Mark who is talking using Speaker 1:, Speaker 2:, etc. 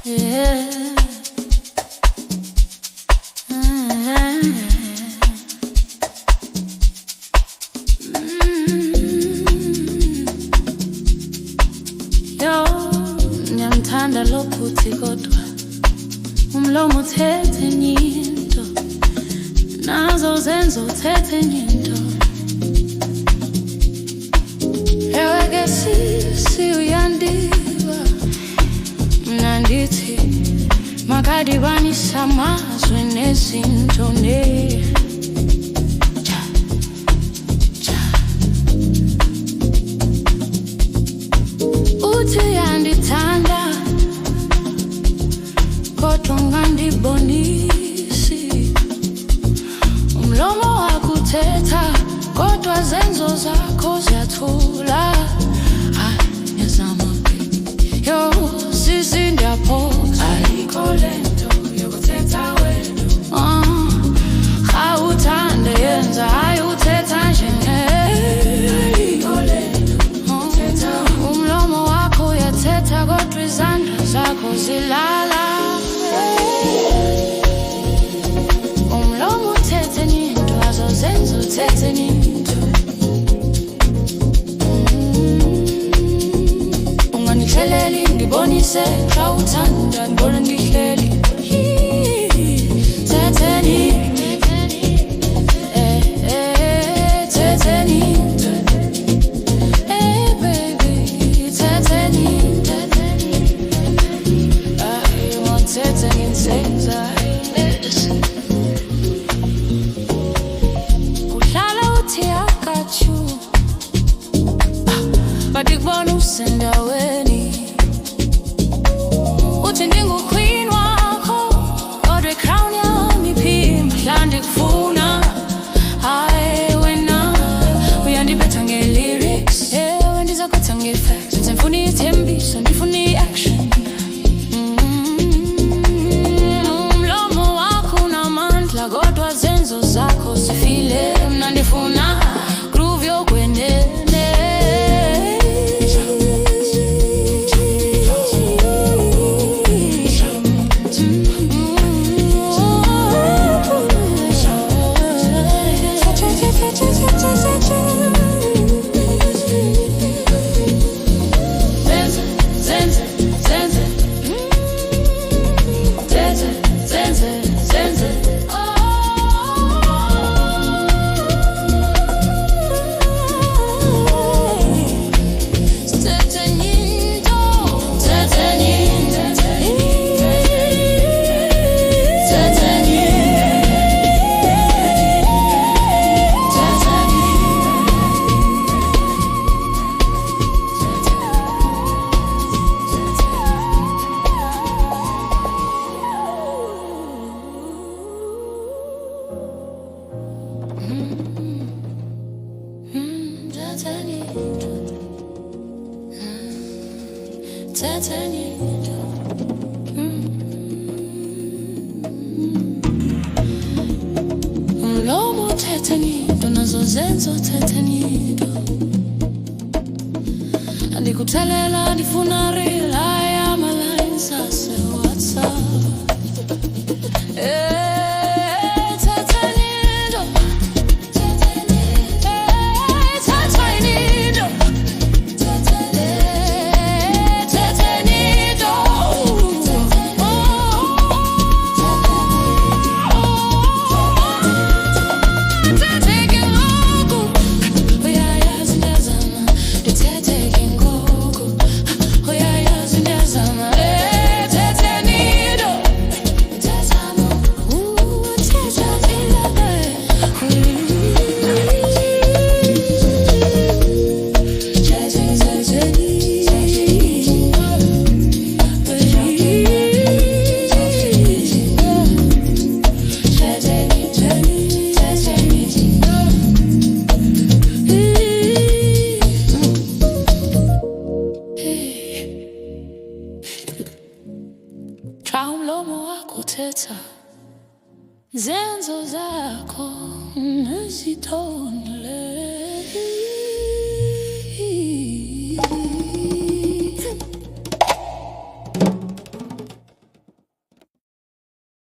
Speaker 1: Yeah. Yo, ngiyamthanda lokhuthi kodwa umlomo uthethe enyinto, nazo zenzo uthethe enyinto. Eweke sisi uyandiba, mina ndithi makadibanisa amazwi nezinto uthi uyandithanda kodwa ungandibonisi. Umlomo wakho uthetha kodwa zenzo zakho ziyathula. Ngiyazama baby, yo sisi ndiyaphosa, ayikho lento yokuthetha wena. Uthande yenza, hayi uthetha nje. Ayikho lento yokuthetha. Umlomo wakho uyathetha kodwa izandla zakho zilala. Umlomo uthethe enyinto, nazo zenzo uthethe enyinto. Ungangihleleli ngibonise xa uthanda, ngibona ngihleli. Thethe enyinto, thethe enyinto. Baby, thethe enyinto. You want thethe nginsenza. Uhlala uthi I got you, but ikubona usendaweni. Uthi ndingu-queen wakho, kodwa i-crown yami iphimba. Mhla ndikufuna, hayi wena uyandibetha nge-lyrics. Ewe ndizakutha nge-facts, nze ndifuna ithembiso, ndifuna i-action. Umlomo wakho unamandla kodwa zenzo zakho zifile. Mna ndifuna groove yokwenene. Umlomo uthethe enyinto, nazo zenzo uthethe enyinto. Andikuthelela ndifuna real, I am a line sase WhatsApp. Umlomo wakho uthetha zenzo zakho nezithonya.